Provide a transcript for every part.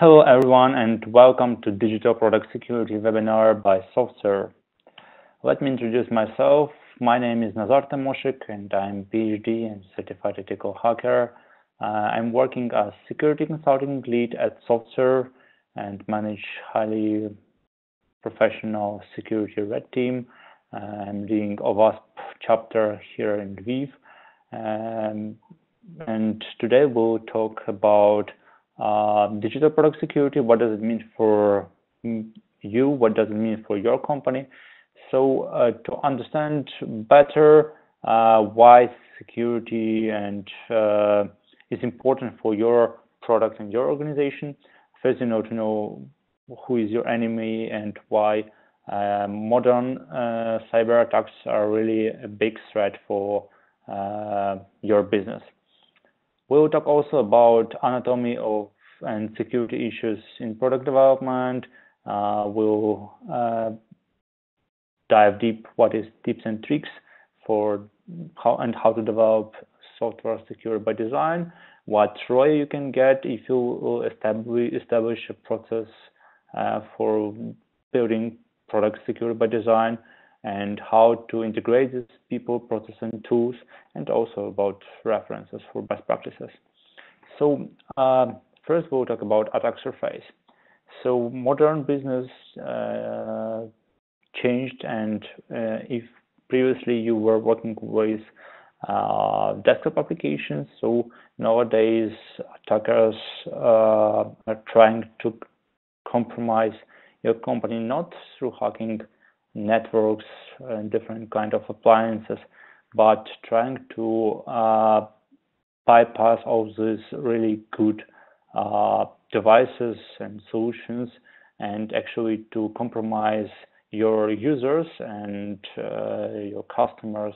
Hello everyone and welcome to Digital Product Security webinar by SoftServe. Let me introduce myself. My name is Nazar Temoshik and I'm PhD and certified ethical hacker. I'm working as security consulting lead at SoftServe and manage highly professional security red team. I'm leading OWASP chapter here in Lviv. And today we'll talk about digital product security. What does it mean for you? What does it mean for your company? So to understand better why security and is important for your product and your organization, first you know to know who is your enemy and why modern cyber attacks are really a big threat for your business. We'll talk also about anatomy of and security issues in product development. We'll dive deep what is tips and tricks for how to develop software secure by design, what ROI you can get if you will establish a process for building products secure by design, and how to integrate these people, process, and tools, and also about references for best practices. So first we'll talk about attack surface. So modern business changed, and if previously you were working with desktop applications, so nowadays attackers are trying to compromise your company not through hacking networks and different kind of appliances, but trying to bypass all these really good devices and solutions, and actually to compromise your users and your customers,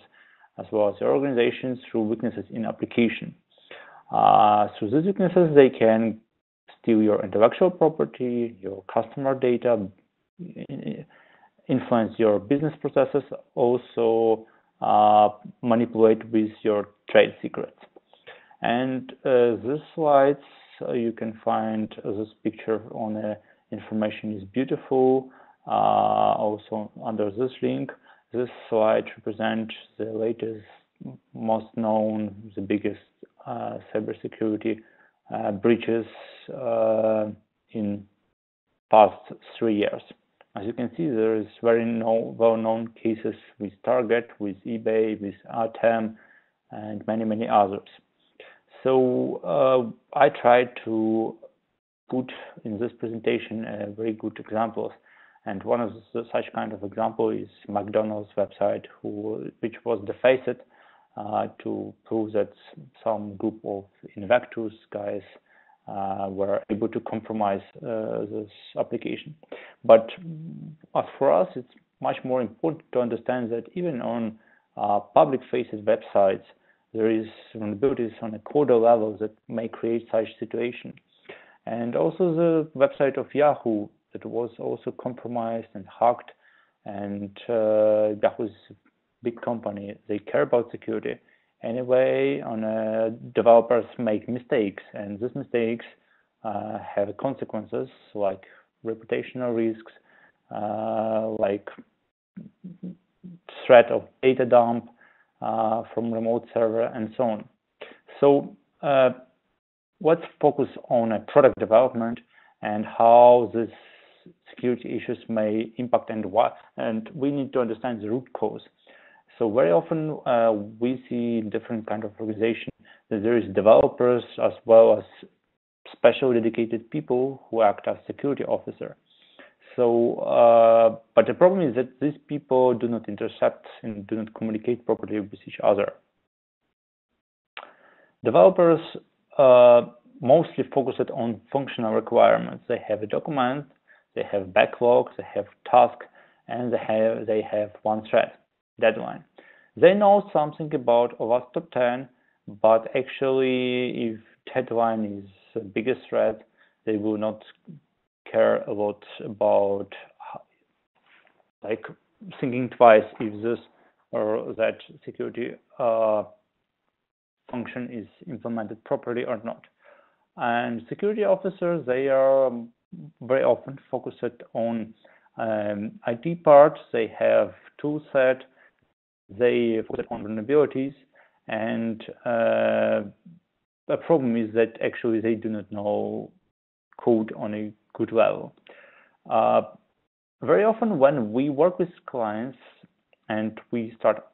as well as your organizations, through weaknesses in application. Through these weaknesses, they can steal your intellectual property, your customer data, influence your business processes, also manipulate with your trade secrets. And these slides, you can find this picture on information is beautiful. Also under this link, this slide represents the latest, most known, the biggest cybersecurity breaches in past 3 years. As you can see, there is very well-known cases with Target, with eBay, with Atem, and many others. So I tried to put in this presentation very good examples, and one of such kind of example is McDonald's website, which was defaced to prove that some group of Invectus guys were able to compromise this application. But as for us, it's much more important to understand that even on public-facing websites, there is vulnerabilities on a coder level that may create such situation. And also the website of Yahoo that was also compromised and hacked, and Yahoo is a big company, they care about security. Anyway, developers make mistakes, and these mistakes have consequences like reputational risks, like threat of data dump from remote server, and so on. So let's focus on product development and how these security issues may impact and what, and we need to understand the root cause. So very often we see different kind of organization that there is developers as well as special dedicated people who act as security officer. So, but the problem is that these people do not intercept and do not communicate properly with each other. Developers mostly focus on functional requirements. They have a document, they have backlogs, they have tasks, and they have one thread, deadline. They know something about OWASP Top 10, but actually, if deadline is the biggest threat, they will not care a lot about like thinking twice if this or that security function is implemented properly or not. And security officers, they are very often focused on IT parts. They have Toolset, they focus on vulnerabilities, and the problem is that actually they do not know code on a good level. Very often when we work with clients and we start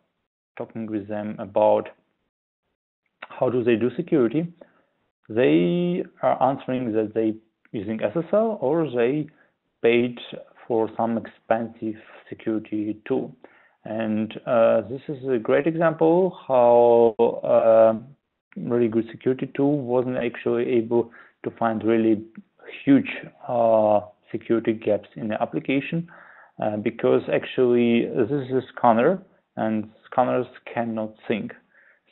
talking with them about how do they do security, they are answering that they using SSL or they paid for some expensive security tool. And this is a great example how really good security tool wasn't actually able to find really huge security gaps in the application because actually this is a scanner and scanners cannot think.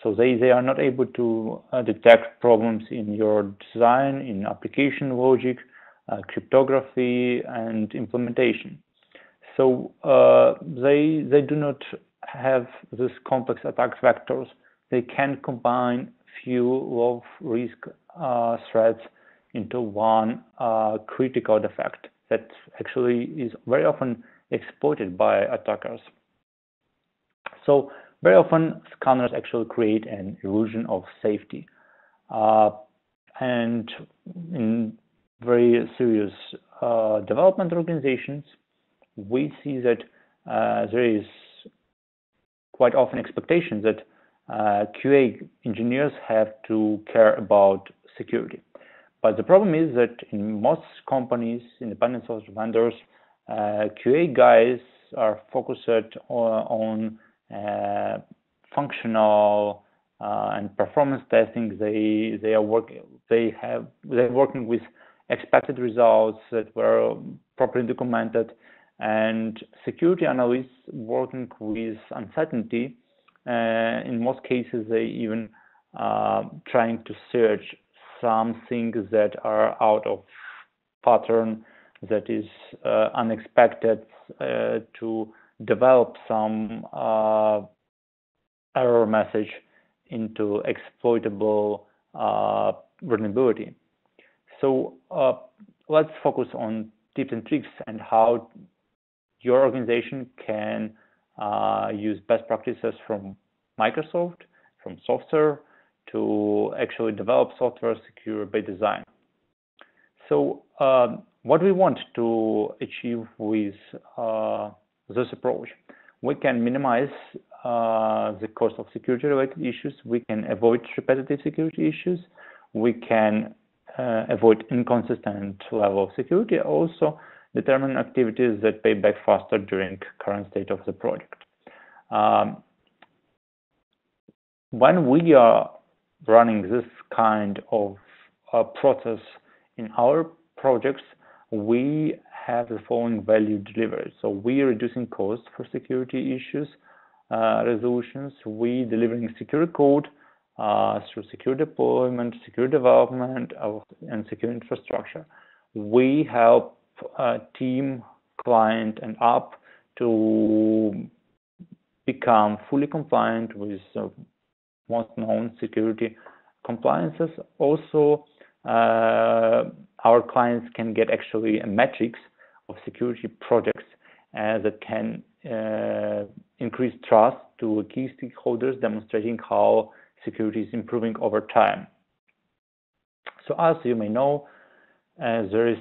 So they are not able to detect problems in your design, in application logic, cryptography, and implementation. So they do not have this complex attack vectors. They can combine few low-risk threats into one critical defect that actually is very often exploited by attackers. So very often scanners actually create an illusion of safety. And in very serious development organizations, we see that there is quite often expectation that QA engineers have to care about security. But the problem is that in most companies, independent software vendors, QA guys are focused on functional and performance testing. They're working with expected results that were properly documented, and security analysts working with uncertainty. In most cases, they even trying to search some things that are out of pattern, that is unexpected, to develop some error message into exploitable vulnerability. So let's focus on tips and tricks and how your organization can use best practices from Microsoft, from SoftServe, to actually develop software secure by design. So what we want to achieve with this approach, we can minimize the cost of security-related issues, we can avoid repetitive security issues, we can avoid inconsistent level of security, also determine activities that pay back faster during current state of the project. When we are running this kind of process in our projects, we have the following value delivered. So we are reducing costs for security issues resolutions. We delivering secure code through secure deployment, secure development, and secure infrastructure. We help team, client, and app to become fully compliant with most known security compliances. Also, our clients can get actually a metrics of security projects that can increase trust to key stakeholders, demonstrating how security is improving over time. So as you may know, there is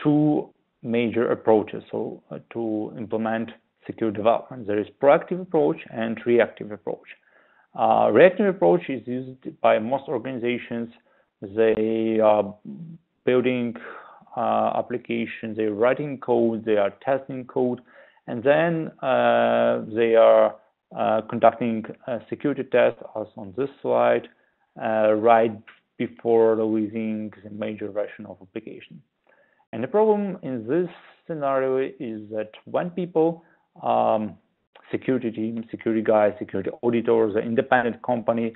two major approaches to implement secure development. There is proactive approach and reactive approach. Reactive approach is used by most organizations. They are building applications, they're writing code, they are testing code, and then they are conducting a security test, as on this slide, right before releasing the major version of application. And the problem in this scenario is that when people, security team, security guys, security auditors, the independent company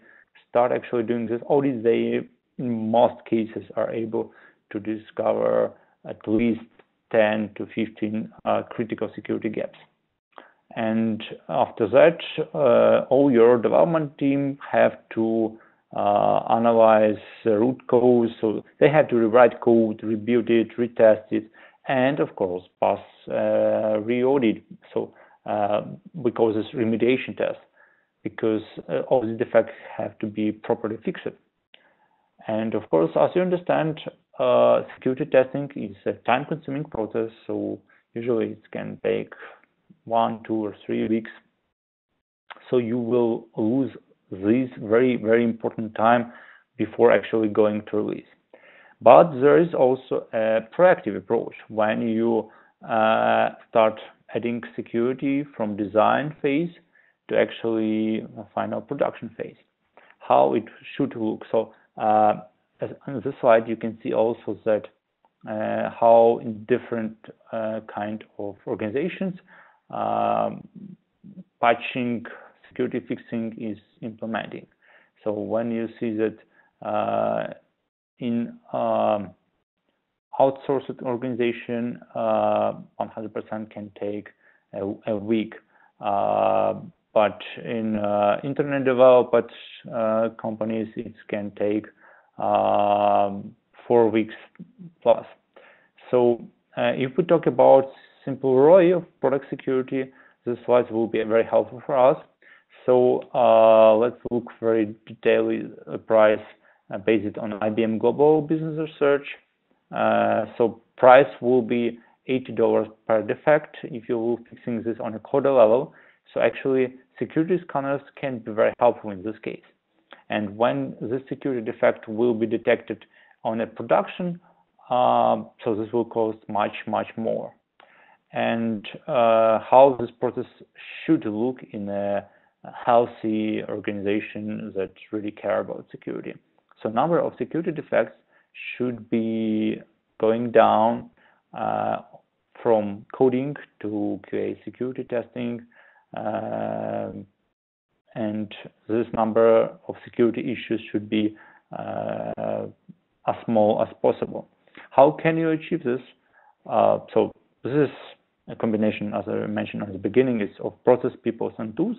start actually doing this audit, they in most cases are able to discover at least 10 to 15 critical security gaps. And after that, all your development team have to analyze the root cause. So they have to rewrite code, rebuild it, retest it, and of course pass re-audit. So we call this remediation test, because all the defects have to be properly fixed. And of course, as you understand, security testing is a time-consuming process. So usually it can take 1, 2, or 3 weeks. So you will lose this very, very important time before actually going to release. But there is also a proactive approach when you start adding security from design phase to actually final production phase. How it should look. So on this slide, you can see also that how in different kind of organizations patching, security fixing is implementing. So when you see that in outsourced organization, 100% can take a week, but in internet developed companies, it can take 4 weeks plus. So if we talk about simple ROI of product security, this slide will be very helpful for us. So let's look very detailed price based on IBM Global Business Research. So price will be $80 per defect if you will fixing this on a code level. So actually, security scanners can be very helpful in this case. And when this security defect will be detected on a production, so this will cost much, much more. And how this process should look in a healthy organization that really care about security. So number of security defects should be going down from coding to QA security testing, and this number of security issues should be as small as possible. How can you achieve this? So this is a combination, as I mentioned at the beginning, is of process, people, and tools.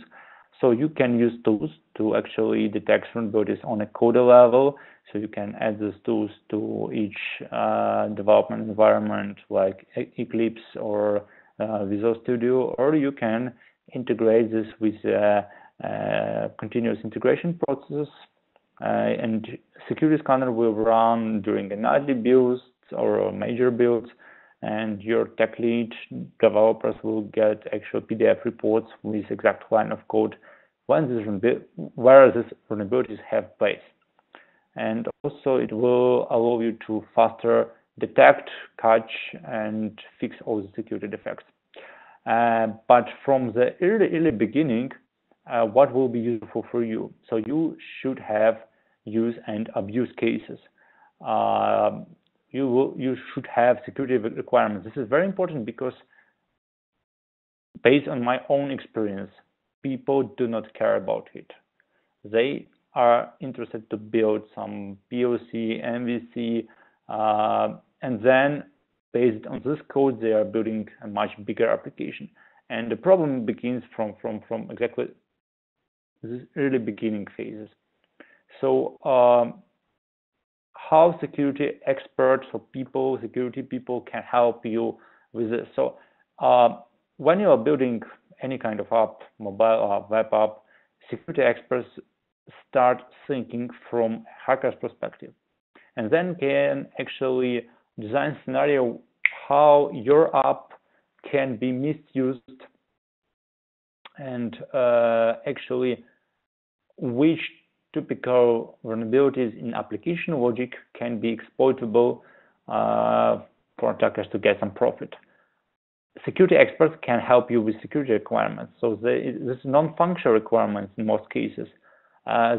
So you can use tools to actually detect vulnerabilities on a code level. So you can add these tools to each development environment like Eclipse or Visual Studio, or you can integrate this with continuous integration process. And security scanner will run during a nightly build or major builds, and your tech lead developers will get actual PDF reports with exact line of code where these vulnerabilities have place. And also it will allow you to faster detect, catch, and fix all the security defects. But from the early beginning, what will be useful for you? So you should have use and abuse cases. You should have security requirements. This is very important because based on my own experience, people do not care about it. They are interested to build some POC, MVC, and then based on this code, they are building a much bigger application. And the problem begins from exactly this early beginning phases. So how security experts or people, security people can help you with this? So when you are building any kind of app, mobile app, web app, security experts start thinking from hacker's perspective, and then can actually design scenario how your app can be misused, and actually which typical vulnerabilities in application logic can be exploitable for attackers to get some profit. Security experts can help you with security requirements. So this is non-functional requirements in most cases.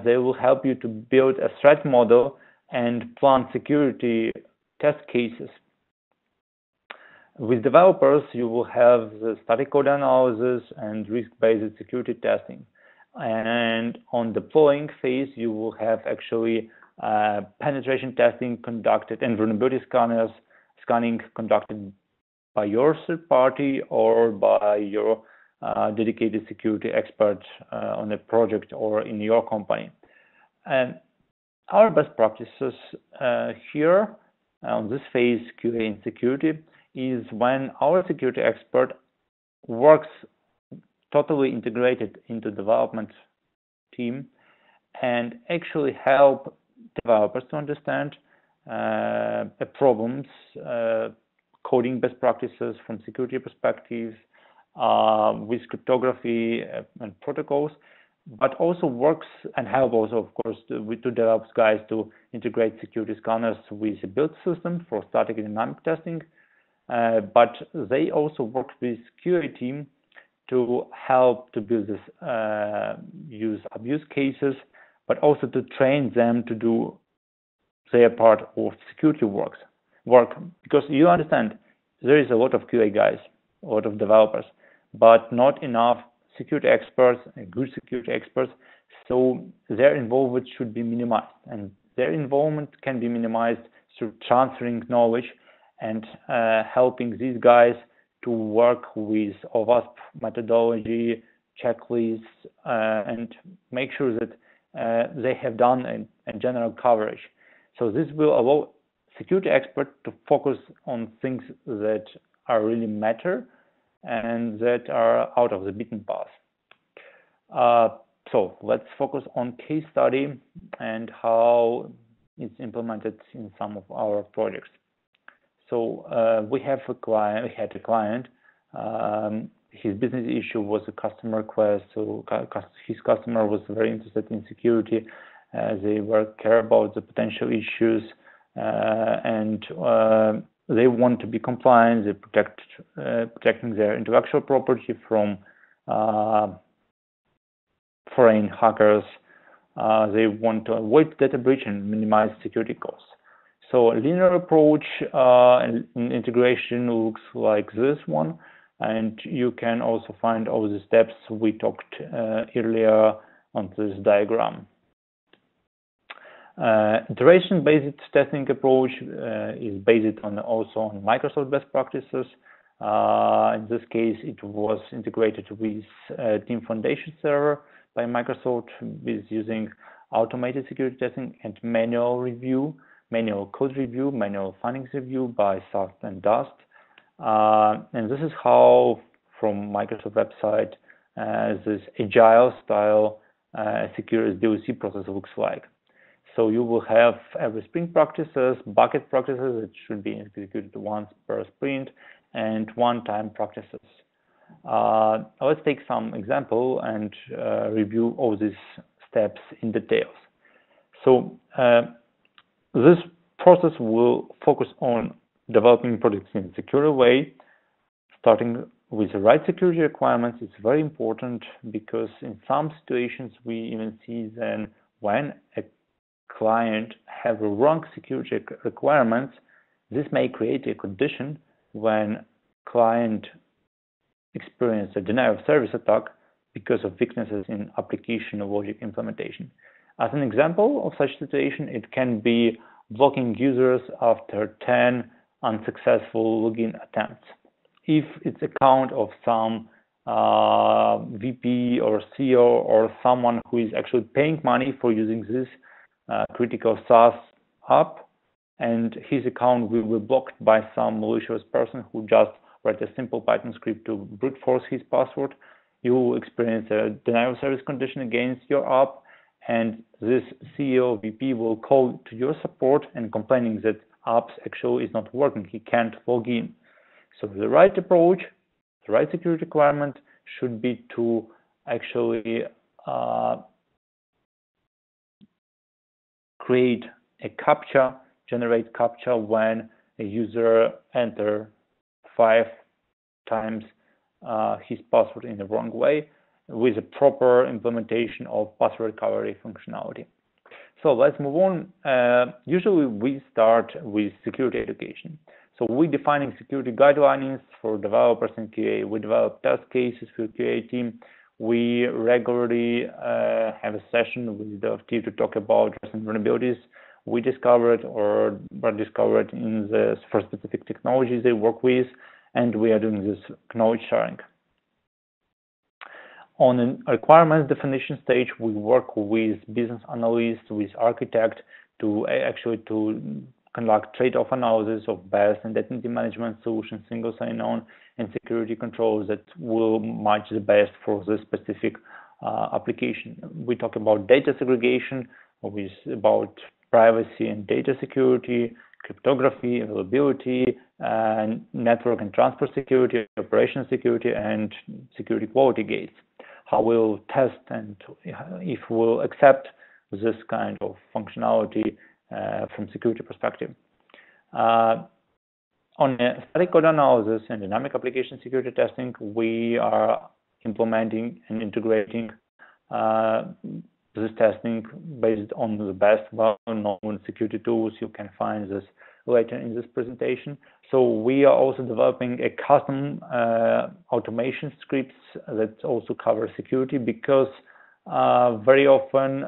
They will help you to build a threat model and plan security test cases. With developers, you will have the static code analysis and risk-based security testing. And on deploying phase, you will have actually penetration testing conducted and vulnerability scanning conducted by your third party or by your dedicated security expert on a project or in your company. And Our best practices here on this phase, QA and security, is when our security expert works totally integrated into development team and actually help developers to understand problems, coding best practices from security perspectives, with cryptography and protocols, but also works and help also, of course, to develop guys to integrate security scanners with a build system for static and dynamic testing. But they also work with QA team to help to build this use abuse cases, but also to train them to do their part of security work. Because you understand, there is a lot of QA guys, a lot of developers, but not enough security experts and good security experts, so their involvement should be minimized, and their involvement can be minimized through transferring knowledge and helping these guys to work with OWASP methodology, checklists, and make sure that they have done a general coverage. So this will allow security experts to focus on things that are really matter and that are out of the beaten path. So let's focus on case study and how it's implemented in some of our projects. So we had a client. His business issue was a customer request. So his customer was very interested in security. They care about the potential issues, and they want to be compliant. They protecting their intellectual property from foreign hackers. They want to avoid data breach and minimize security costs. So a linear approach and integration looks like this one, and you can also find all the steps we talked earlier on this diagram. Iteration-based testing approach is based also on Microsoft best practices. In this case, it was integrated with Team Foundation Server by Microsoft, with using automated security testing and manual code review, manual findings review by SAST and DAST. And this is how, from Microsoft website, this agile style secure SDLC process looks like. So you will have every sprint practices, bucket practices that should be executed once per sprint, and one-time practices. Let's take some example and review all these steps in details. So this process will focus on developing products in a secure way, starting with the right security requirements. It's very important because in some situations we even see then when a client have a wrong security requirements, this may create a condition when client experience a denial of service attack because of weaknesses in application or logic implementation. As an example of such situation, it can be blocking users after 10 unsuccessful login attempts. If it's account of some VP or CEO or someone who is actually paying money for using this critical SaaS app, and his account will be blocked by some malicious person who just write a simple Python script to brute force his password, you will experience a denial of service condition against your app, and this CEO VP will call to your support and complaining that apps actually is not working, he can't log in. So the right approach, the right security requirement should be to actually create a CAPTCHA, generate CAPTCHA when a user enter 5 times his password in the wrong way, with a proper implementation of password recovery functionality. So let's move on. Usually we start with security education. So we're defining security guidelines for developers in QA. We develop test cases for QA team. We regularly have a session with the team to talk about recent vulnerabilities we discovered or were discovered in the for specific technologies they work with, and we are doing this knowledge sharing. On a requirements definition stage, we work with business analysts, with architect to actually conduct trade-off analysis of best identity management solutions, single sign-on, and security controls that will match the best for the specific application. We talk about data segregation, which is about privacy and data security, cryptography, availability, and network and transport security, operation security, and security quality gates. How we'll test and if we'll accept this kind of functionality from security perspective. On a static code analysis and dynamic application security testing, we are implementing and integrating this testing based on the best well-known security tools. You can find this later in this presentation. So we are also developing a custom automation scripts that also cover security, because very often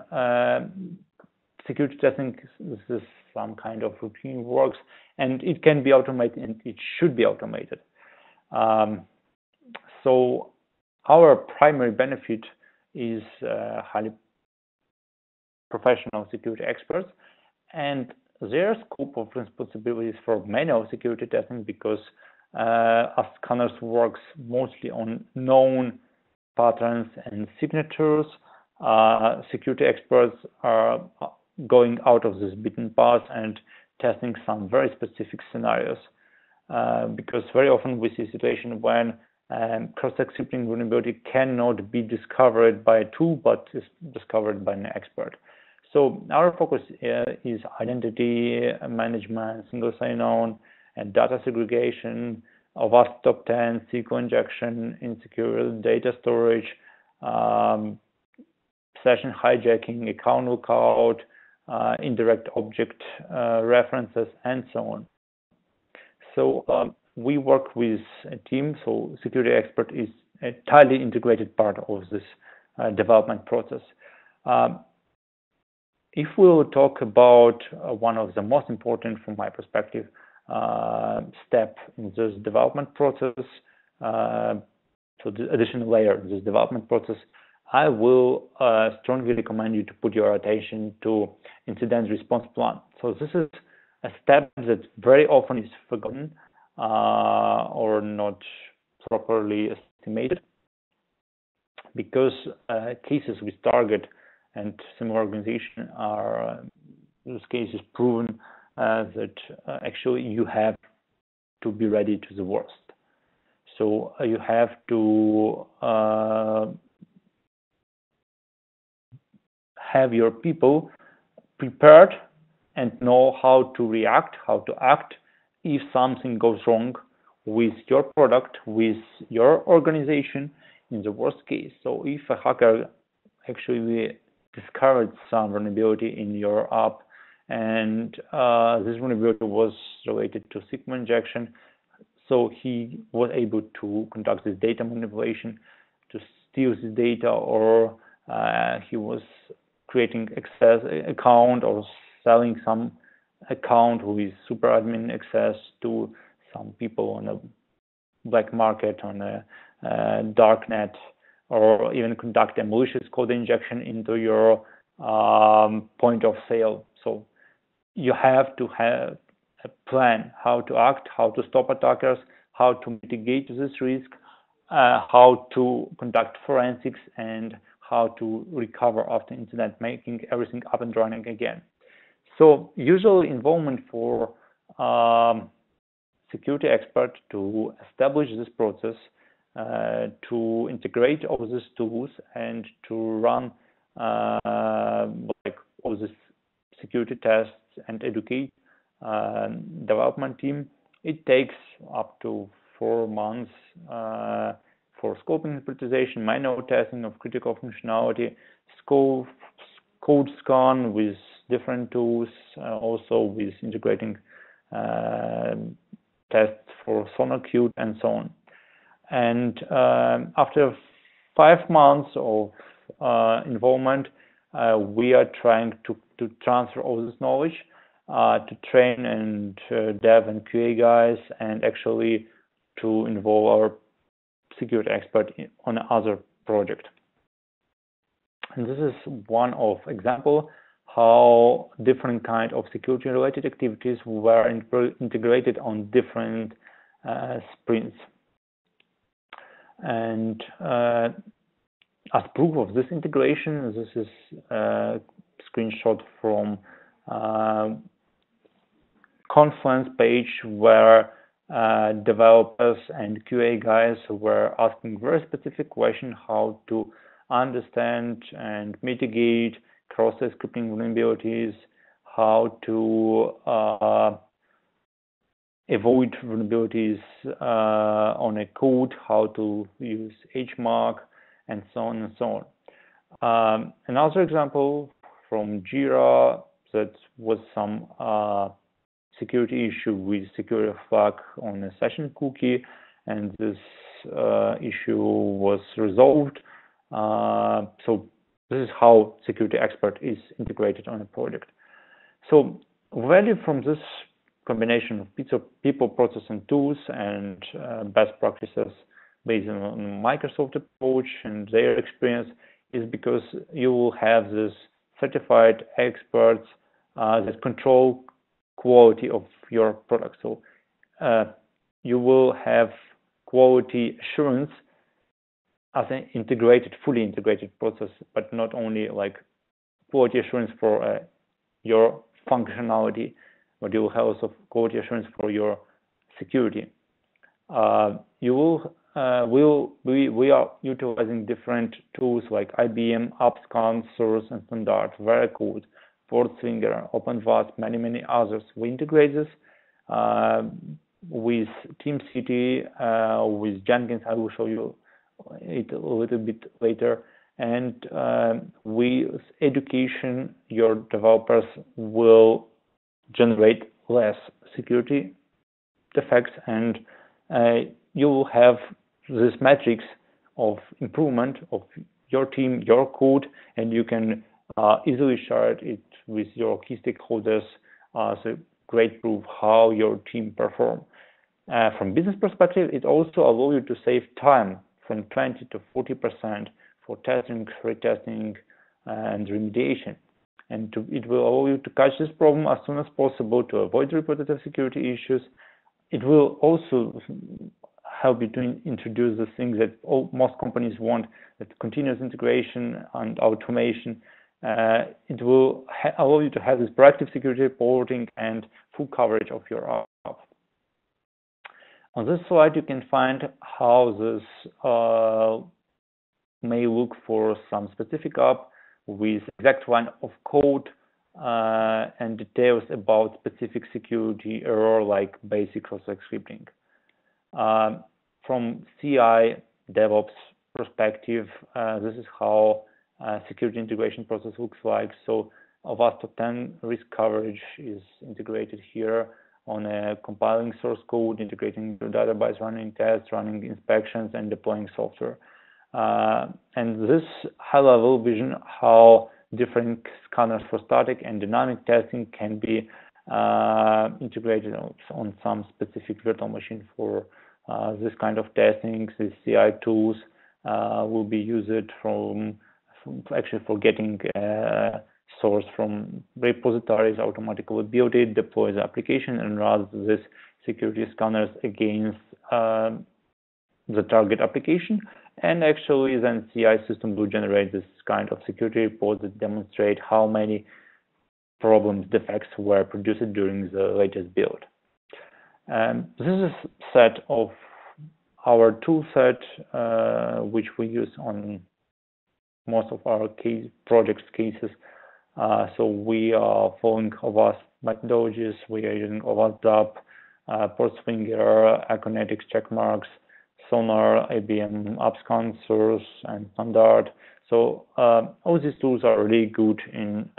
security testing is some kind of routine works, and it can be automated, and it should be automated. So our primary benefit is highly professional security experts and their scope of responsibilities for manual security testing, because as scanners works mostly on known patterns and signatures, security experts are going out of this beaten path and testing some very specific scenarios, because very often we see a situation when cross-site vulnerability cannot be discovered by a tool, but is discovered by an expert. So our focus is identity management, single sign-on, and data segregation, OWASP top 10, SQL injection, insecure data storage, session hijacking, account lookout, indirect object references, and so on. So we work with a team, so security expert is a tightly integrated part of this development process. If we'll talk about one of the most important, from my perspective, step in this development process, so the additional layer in this development process, I will strongly recommend you to put your attention to incident response plan. So this is a step that very often is forgotten or not properly estimated, because cases with target and similar organization are, those cases proven that actually you have to be ready to the worst. So you have to have your people prepared and know how to react, how to act if something goes wrong with your product, with your organization in the worst case. So if a hacker actually discovered some vulnerability in your app, and this vulnerability was related to SQL injection, so he was able to conduct this data manipulation to steal this data, or he was creating access account or selling some account with super admin access to some people on a black market, on a dark net, or even conduct a malicious code injection into your point of sale. So you have to have a plan how to act, how to stop attackers, how to mitigate this risk, how to conduct forensics, and how to recover after incident, making everything up and running again. So usual involvement for security expert to establish this process, to integrate all these tools, and to run like all these security tests and educate development team. It takes up to 4 months for scoping prioritization, manual testing of critical functionality, scope, code scan with different tools, also with integrating tests for SonarQube and so on. And after 5 months of involvement, we are trying to transfer all this knowledge to train and dev and QA guys, and actually to involve our security expert on other project. And this is one of example how different kind of security related activities were integrated on different sprints. And as proof of this integration, this is a screenshot from Confluence page where developers and QA guys were asking very specific question how to understand and mitigate cross-site scripting vulnerabilities, how to avoid vulnerabilities on a code, how to use HMark, and so on and so on. Another example from Jira, that was some security issue with security flag on a session cookie, and this issue was resolved. So this is how security expert is integrated on a project. So value from this combination of people, process, and tools, and best practices based on Microsoft approach and their experience is because you will have this certified experts that control quality of your product. So you will have quality assurance as an fully integrated process, but not only like quality assurance for your functionality, but you will have also quality assurance for your security. We are utilizing different tools like IBM, AppScan, Source, and Standard, Veracode, FortSwinger, OpenVAST, many others. We integrate this with TeamCity, with Jenkins. I will show you it a little bit later. And with education, your developers will generate less security defects, and you will have this matrix of improvement of your team, your code, and you can easily share it with your key stakeholders as a great proof how your team perform. From business perspective, it also allows you to save time from 20 to 40% for testing, retesting, and remediation. And it will allow you to catch this problem as soon as possible to avoid repetitive security issues. It will also help you to introduce the things that most companies want, that continuous integration and automation. It will allow you to have this proactive security reporting and full coverage of your app. On this slide, you can find how this may look for some specific app with exact line of code and details about specific security error like basic cross-site scripting. From CI DevOps perspective, this is how security integration process looks like. So Avast Top 10 risk coverage is integrated here on a compiling source code, integrating the database, running tests, running inspections, and deploying software. And this high-level vision how different scanners for static and dynamic testing can be integrated on some specific virtual machine for this kind of testing. These CI tools will be used for getting source from repositories, automatically build it, deploy the application, and run this security scanners against the target application. And actually then CI system will generate this kind of security report that demonstrate how many problems, defects were produced during the latest build. This is a set of our tool set, which we use on most of our projects cases. So we are following Avast methodologies. We are using Avast DAP, FortSwinger, Aconetics, Checkmarks, Sonar, IBM, AppScan, Source, and Standard. So all these tools are really good in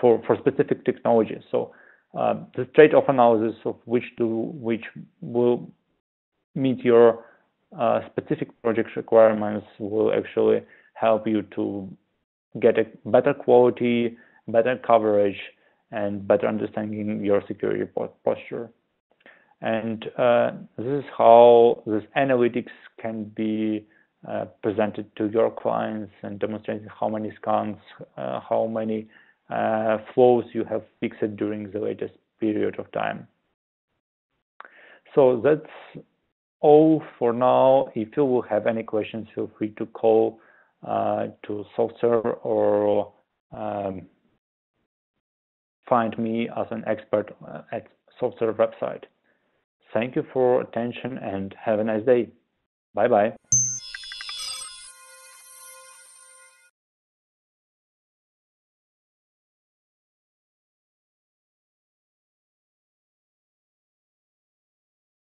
for specific technologies. So the trade-off analysis of which will meet your specific project requirements will actually help you to get a better quality, better coverage, and better understanding your security posture. And this is how this analytics can be presented to your clients and demonstrating how many scans, how many flows you have fixed during the latest period of time. So that's all for now. If you will have any questions, feel free to call to SoftServe or find me as an expert at SoftServe website. Thank you for attention and have a nice day. Bye-bye.